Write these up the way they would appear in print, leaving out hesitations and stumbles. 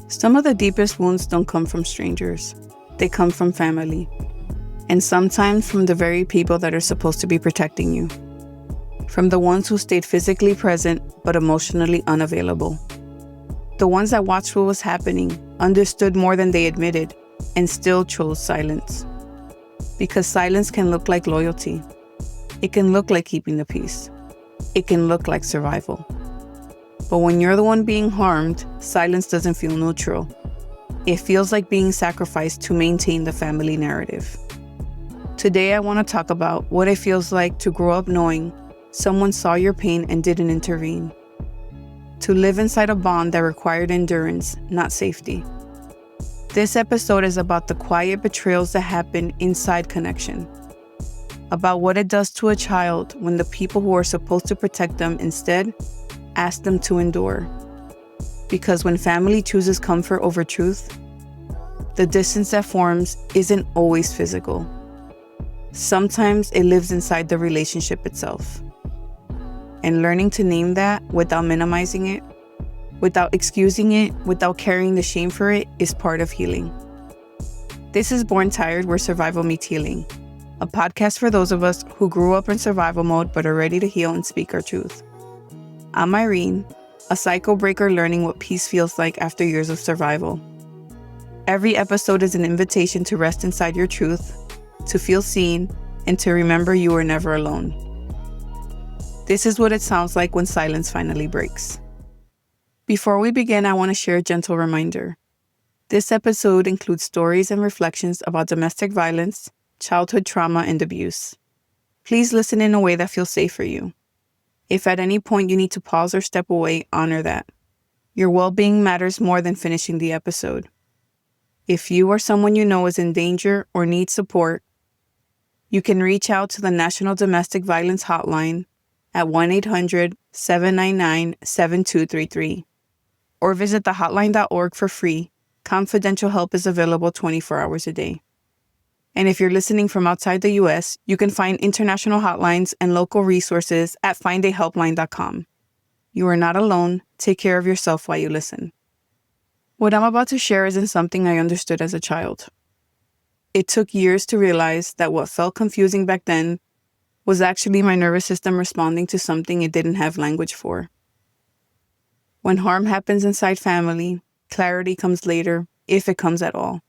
Some of the deepest wounds don't come from strangers. They come from family. And sometimes from the very people that are supposed to be protecting you. From the ones who stayed physically present but emotionally unavailable. The ones that watched what was happening, understood more than they admitted, and still chose silence. Because silence can look like loyalty. It can look like keeping the peace. It can look like survival. But when you're the one being harmed, silence doesn't feel neutral. It feels like being sacrificed to maintain the family narrative. Today I want to talk about what it feels like to grow up knowing someone saw your pain and didn't intervene. To live inside a bond that required endurance, not safety. This episode is about the quiet betrayals that happen inside connection. About what it does to a child when the people who are supposed to protect them instead ask them to endure. Because when family chooses comfort over truth, the distance that forms isn't always physical. Sometimes it lives inside the relationship itself. And learning to name that without minimizing it, without excusing it, without carrying the shame for it is part of healing. This is Born Tired, where survival meets healing. A podcast for those of us who grew up in survival mode but are ready to heal and speak our truth. I'm Irene, a cycle breaker learning what peace feels like after years of survival. Every episode is an invitation to rest inside your truth, to feel seen, and to remember you are never alone. This is what it sounds like when silence finally breaks. Before we begin, I want to share a gentle reminder. This episode includes stories and reflections about domestic violence, childhood trauma, and abuse. Please listen in a way that feels safe for you. If at any point you need to pause or step away, honor that. Your well-being matters more than finishing the episode. If you or someone you know is in danger or needs support, you can reach out to the National Domestic Violence Hotline at 1-800-799-7233 or visit thehotline.org for free. Confidential help is available 24 hours a day. And if you're listening from outside the U.S., you can find international hotlines and local resources at findahelpline.com. You are not alone. Take care of yourself while you listen. What I'm about to share isn't something I understood as a child. It took years to realize that what felt confusing back then was actually my nervous system responding to something it didn't have language for. When harm happens inside family, clarity comes later, if it comes at all.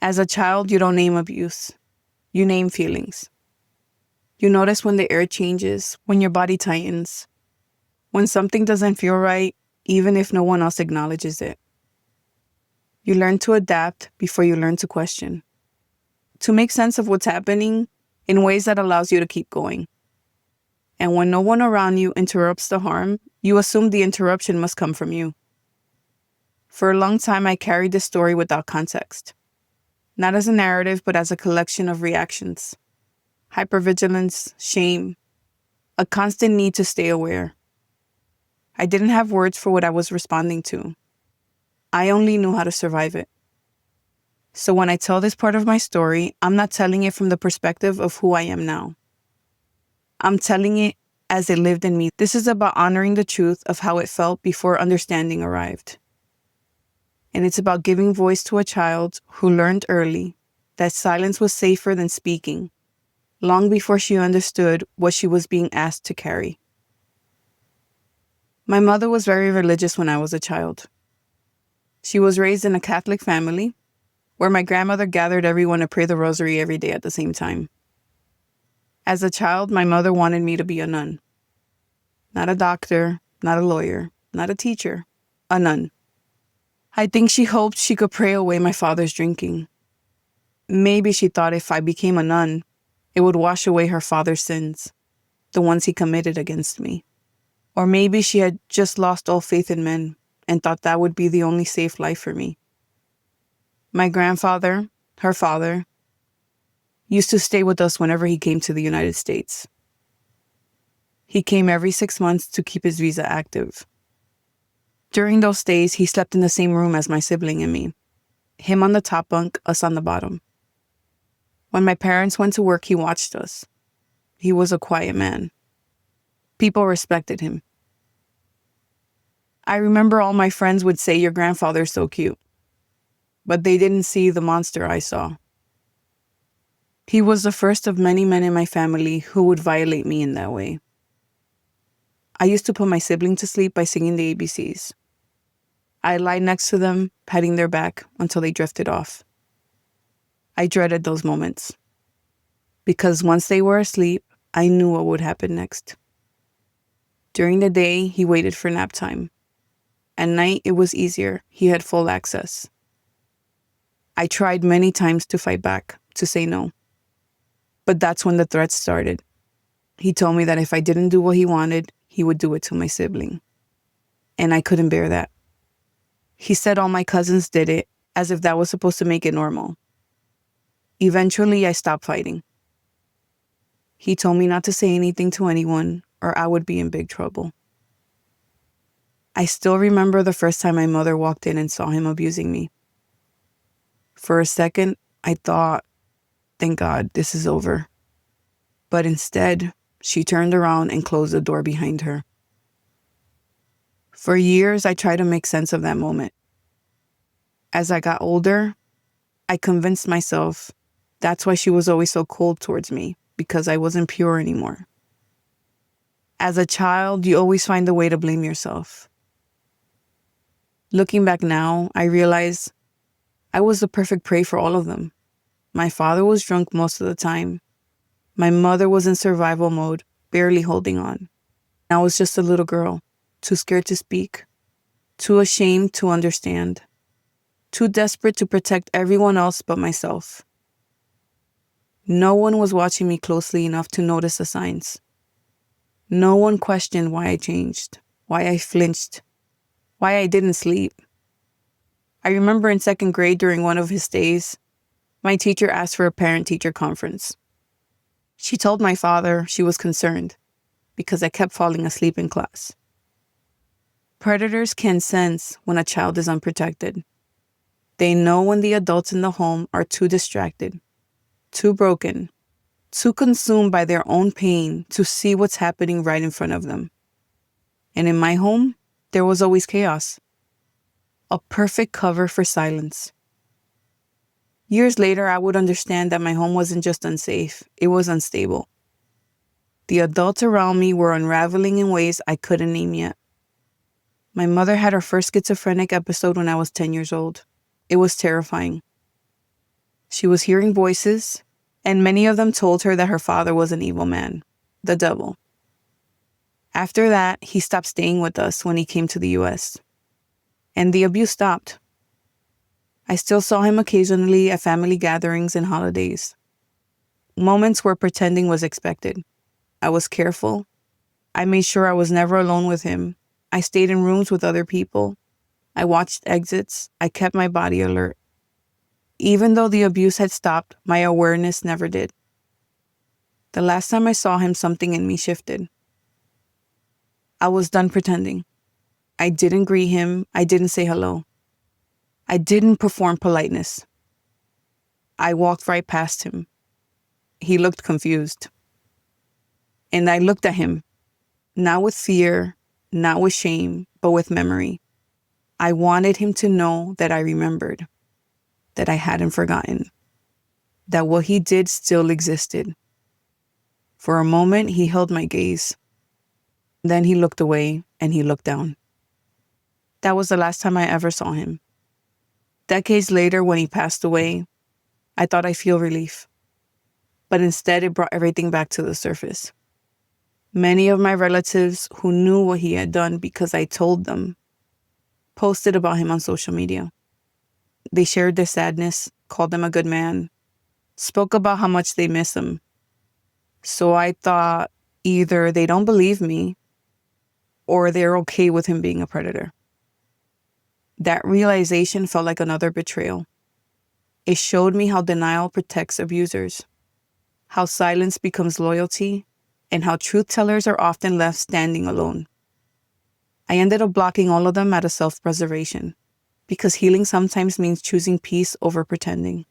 As a child, you don't name abuse. You name feelings. You notice when the air changes, when your body tightens, when something doesn't feel right, even if no one else acknowledges it. You learn to adapt before you learn to question. To make sense of what's happening in ways that allows you to keep going. And when no one around you interrupts the harm, you assume the interruption must come from you. For a long time, I carried this story without context. Not as a narrative, but as a collection of reactions. Hypervigilance, shame, a constant need to stay aware. I didn't have words for what I was responding to. I only knew how to survive it. So when I tell this part of my story, I'm not telling it from the perspective of who I am now. I'm telling it as it lived in me. This is about honoring the truth of how it felt before understanding arrived. And it's about giving voice to a child who learned early that silence was safer than speaking, long before she understood what she was being asked to carry. My mother was very religious when I was a child. She was raised in a Catholic family, where my grandmother gathered everyone to pray the rosary every day at the same time. As a child, my mother wanted me to be a nun. Not a doctor, not a lawyer, not a teacher, a nun. I think she hoped she could pray away my father's drinking. Maybe she thought if I became a nun, it would wash away her father's sins, the ones he committed against me. Or maybe she had just lost all faith in men and thought that would be the only safe life for me. My grandfather, her father, used to stay with us whenever he came to the United States. He came every 6 months to keep his visa active. During those days, he slept in the same room as my sibling and me. Him on the top bunk, us on the bottom. When my parents went to work, he watched us. He was a quiet man. People respected him. I remember all my friends would say, "Your grandfather's so cute," but they didn't see the monster I saw. He was the first of many men in my family who would violate me in that way. I used to put my sibling to sleep by singing the ABCs. I lied next to them, patting their back until they drifted off. I dreaded those moments, because once they were asleep, I knew what would happen next. During the day, he waited for nap time. At night, it was easier. He had full access. I tried many times to fight back, to say no. But that's when the threats started. He told me that if I didn't do what he wanted, he would do it to my sibling. And I couldn't bear that. He said all my cousins did it, as if that was supposed to make it normal. Eventually, I stopped fighting. He told me not to say anything to anyone, or I would be in big trouble. I still remember the first time my mother walked in and saw him abusing me. For a second, I thought, thank God, this is over. But instead, she turned around and closed the door behind her. For years, I tried to make sense of that moment. As I got older, I convinced myself that's why she was always so cold towards me, because I wasn't pure anymore. As a child, you always find a way to blame yourself. Looking back now, I realize I was the perfect prey for all of them. My father was drunk most of the time. My mother was in survival mode, barely holding on. I was just a little girl, too scared to speak, too ashamed to understand, too desperate to protect everyone else but myself. No one was watching me closely enough to notice the signs. No one questioned why I changed, why I flinched, why I didn't sleep. I remember in second grade during one of his days, my teacher asked for a parent-teacher conference. She told my father she was concerned because I kept falling asleep in class. Predators can sense when a child is unprotected. They know when the adults in the home are too distracted, too broken, too consumed by their own pain to see what's happening right in front of them. And in my home, there was always chaos. A perfect cover for silence. Years later, I would understand that my home wasn't just unsafe, it was unstable. The adults around me were unraveling in ways I couldn't name yet. My mother had her first schizophrenic episode when I was 10 years old. It was terrifying. She was hearing voices, and many of them told her that her father was an evil man, the devil. After that, he stopped staying with us when he came to the US. And the abuse stopped. I still saw him occasionally at family gatherings and holidays. Moments where pretending was expected. I was careful. I made sure I was never alone with him. I stayed in rooms with other people. I watched exits. I kept my body alert. Even though the abuse had stopped, my awareness never did. The last time I saw him, something in me shifted. I was done pretending. I didn't greet him. I didn't say hello. I didn't perform politeness. I walked right past him. He looked confused. And I looked at him, not with fear, not with shame, but with memory. I wanted him to know that I remembered, that I hadn't forgotten, that what he did still existed. For a moment, he held my gaze. Then he looked away and he looked down. That was the last time I ever saw him. Decades later, when he passed away, I thought I'd feel relief. But instead, it brought everything back to the surface. Many of my relatives who knew what he had done because I told them, posted about him on social media. They shared their sadness, called him a good man, spoke about how much they miss him. So I thought either they don't believe me or they're okay with him being a predator. That realization felt like another betrayal. It showed me how denial protects abusers, how silence becomes loyalty, and how truth tellers are often left standing alone. I ended up blocking all of them out of self-preservation, because healing sometimes means choosing peace over pretending.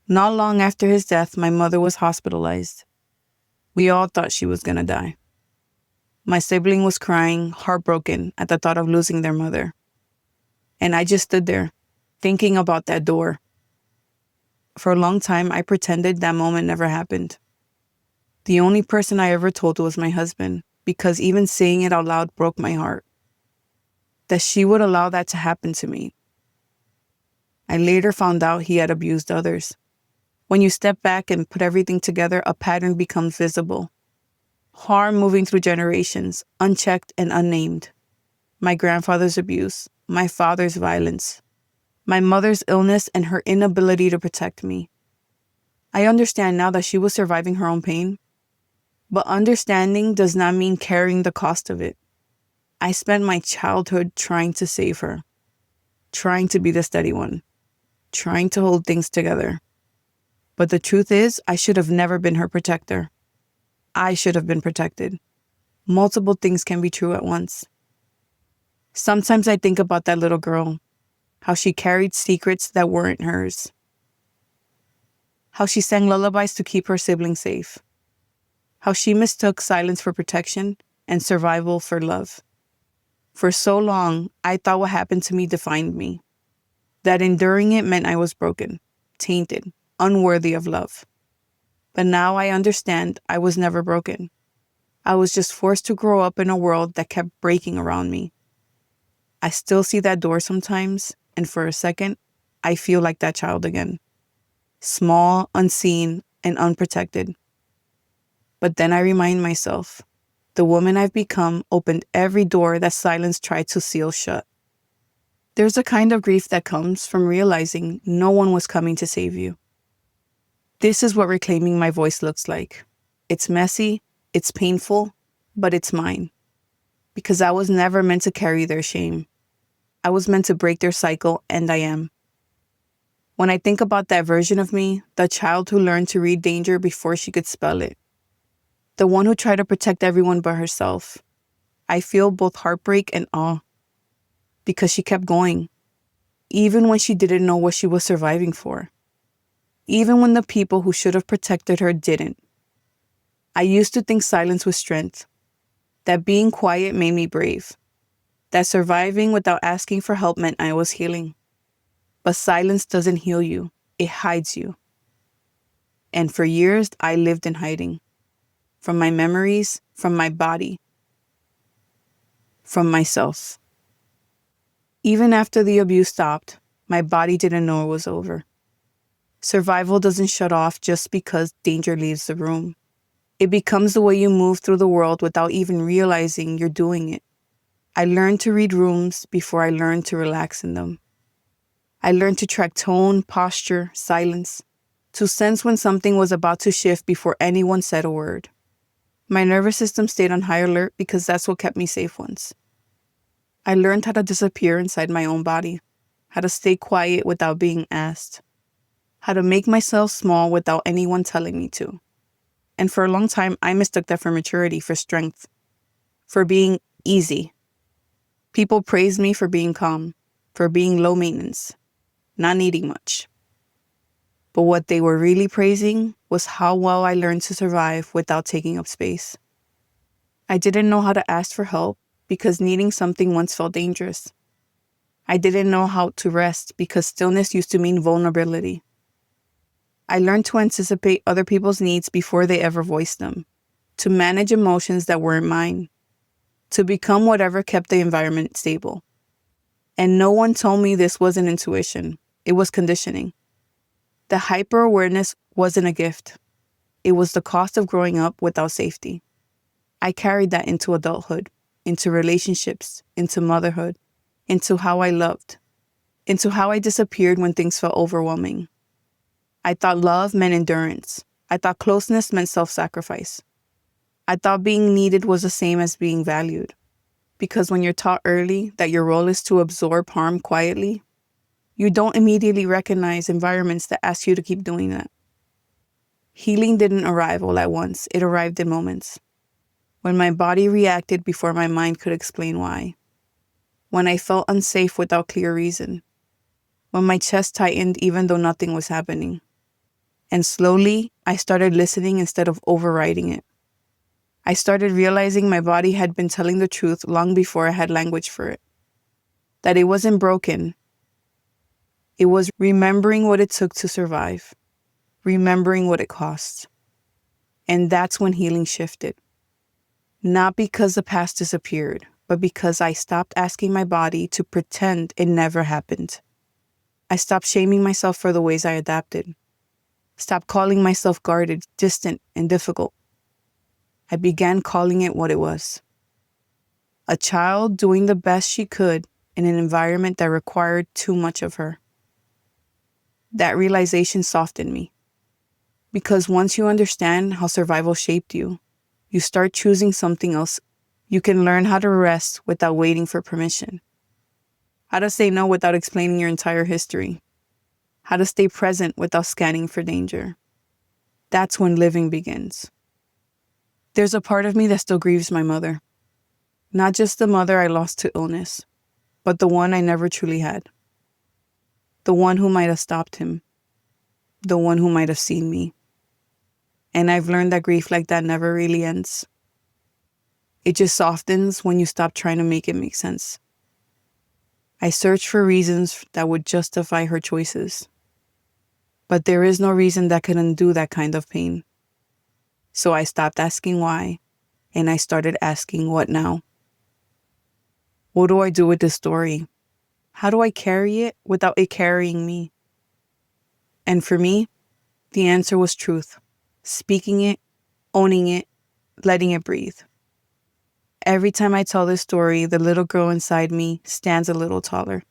Not long after his death, my mother was hospitalized. We all thought she was going to die. My sibling was crying, heartbroken at the thought of losing their mother. And I just stood there, thinking about that door. For a long time, I pretended that moment never happened. The only person I ever told was my husband, because even saying it out loud broke my heart. That she would allow that to happen to me. I later found out he had abused others. When you step back and put everything together, a pattern becomes visible. Harm moving through generations, unchecked and unnamed. My grandfather's abuse, my father's violence, my mother's illness and her inability to protect me. I understand now that she was surviving her own pain, but understanding does not mean carrying the cost of it. I spent my childhood trying to save her, trying to be the steady one, trying to hold things together. But the truth is, I should have never been her protector. I should have been protected. Multiple things can be true at once. Sometimes I think about that little girl, how she carried secrets that weren't hers, how she sang lullabies to keep her siblings safe, how she mistook silence for protection and survival for love. For so long, I thought what happened to me defined me, that enduring it meant I was broken, tainted, unworthy of love. But now I understand I was never broken. I was just forced to grow up in a world that kept breaking around me. I still see that door sometimes, and for a second, I feel like that child again. Small, unseen, and unprotected. But then I remind myself, the woman I've become opened every door that silence tried to seal shut. There's a kind of grief that comes from realizing no one was coming to save you. This is what reclaiming my voice looks like. It's messy, it's painful, but it's mine. Because I was never meant to carry their shame. I was meant to break their cycle, and I am. When I think about that version of me, the child who learned to read danger before she could spell it, the one who tried to protect everyone but herself, I feel both heartbreak and awe. Because she kept going, even when she didn't know what she was surviving for. Even when the people who should have protected her didn't. I used to think silence was strength, that being quiet made me brave, that surviving without asking for help meant I was healing. But silence doesn't heal you, it hides you. And for years, I lived in hiding. From my memories, from my body, from myself. Even after the abuse stopped, my body didn't know it was over. Survival doesn't shut off just because danger leaves the room. It becomes the way you move through the world without even realizing you're doing it. I learned to read rooms before I learned to relax in them. I learned to track tone, posture, silence, to sense when something was about to shift before anyone said a word. My nervous system stayed on high alert because that's what kept me safe once. I learned how to disappear inside my own body, how to stay quiet without being asked, how to make myself small without anyone telling me to. And for a long time, I mistook that for maturity, for strength, for being easy. People praised me for being calm, for being low maintenance, not needing much. But what they were really praising was how well I learned to survive without taking up space. I didn't know how to ask for help because needing something once felt dangerous. I didn't know how to rest because stillness used to mean vulnerability. I learned to anticipate other people's needs before they ever voiced them, to manage emotions that weren't mine, to become whatever kept the environment stable. And no one told me this wasn't intuition, it was conditioning. The hyper-awareness wasn't a gift. It was the cost of growing up without safety. I carried that into adulthood, into relationships, into motherhood, into how I loved, into how I disappeared when things felt overwhelming. I thought love meant endurance. I thought closeness meant self-sacrifice. I thought being needed was the same as being valued. Because when you're taught early that your role is to absorb harm quietly, you don't immediately recognize environments that ask you to keep doing that. Healing didn't arrive all at once. It arrived in moments. When my body reacted before my mind could explain why. When I felt unsafe without clear reason. When my chest tightened even though nothing was happening. And slowly, I started listening instead of overriding it. I started realizing my body had been telling the truth long before I had language for it. That it wasn't broken. It was remembering what it took to survive, remembering what it cost. And that's when healing shifted. Not because the past disappeared, but because I stopped asking my body to pretend it never happened. I stopped shaming myself for the ways I adapted. Stopped calling myself guarded, distant, and difficult. I began calling it what it was. A child doing the best she could in an environment that required too much of her. That realization softened me. Because once you understand how survival shaped you, you start choosing something else. You can learn how to rest without waiting for permission. How to say no without explaining your entire history. How to stay present without scanning for danger. That's when living begins. There's a part of me that still grieves my mother. Not just the mother I lost to illness, but the one I never truly had. The one who might have stopped him. The one who might have seen me. And I've learned that grief like that never really ends. It just softens when you stop trying to make it make sense. I searched for reasons that would justify her choices. But there is no reason that could undo that kind of pain. So I stopped asking why, and I started asking what now. What do I do with this story? How do I carry it without it carrying me? And for me, the answer was truth. Speaking it, owning it, letting it breathe. Every time I tell this story, the little girl inside me stands a little taller.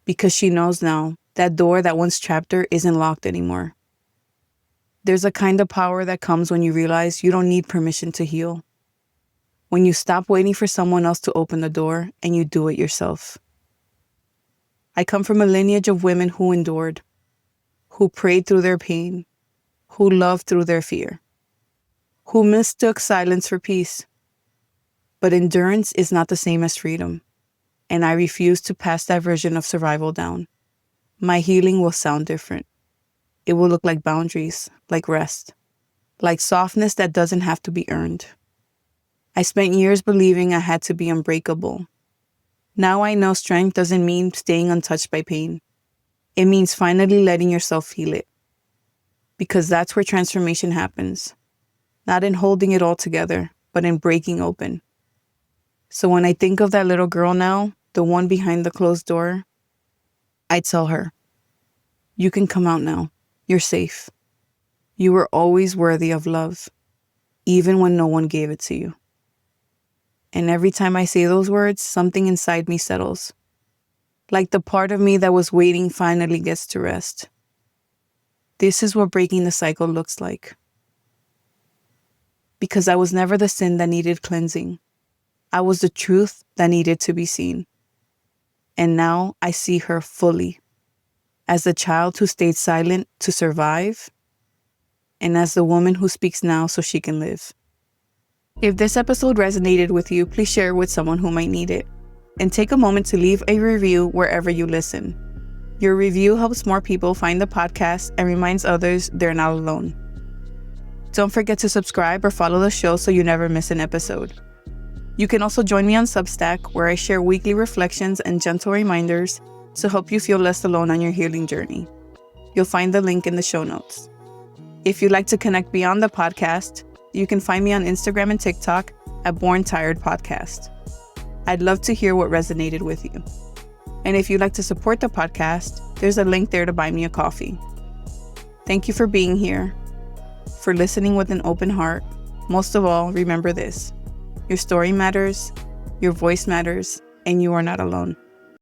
Because she knows now that door that once trapped her isn't locked anymore. There's a kind of power that comes when you realize you don't need permission to heal. When you stop waiting for someone else to open the door and you do it yourself. I come from a lineage of women who endured, who prayed through their pain, who loved through their fear, who mistook silence for peace. But endurance is not the same as freedom, and I refuse to pass that version of survival down. My healing will sound different. It will look like boundaries, like rest, like softness that doesn't have to be earned. I spent years believing I had to be unbreakable. Now I know strength doesn't mean staying untouched by pain. It means finally letting yourself feel it. Because that's where transformation happens. Not in holding it all together, but in breaking open. So when I think of that little girl now, the one behind the closed door, I tell her, you can come out now. You're safe. You were always worthy of love, even when no one gave it to you. And every time I say those words, something inside me settles. Like the part of me that was waiting finally gets to rest. This is what breaking the cycle looks like. Because I was never the sin that needed cleansing. I was the truth that needed to be seen. And now I see her fully. As the child who stayed silent to survive, and as the woman who speaks now so she can live. If this episode resonated with you, please share it with someone who might need it. And take a moment to leave a review wherever you listen. Your review helps more people find the podcast and reminds others they're not alone. Don't forget to subscribe or follow the show so you never miss an episode. You can also join me on Substack, where I share weekly reflections and gentle reminders to help you feel less alone on your healing journey. You'll find the link in the show notes. If you'd like to connect beyond the podcast, you can find me on Instagram and TikTok at Born Tired Podcast. I'd love to hear what resonated with you. And if you'd like to support the podcast, there's a link there to buy me a coffee. Thank you for being here, for listening with an open heart. Most of all, remember this: your story matters, your voice matters, and you are not alone.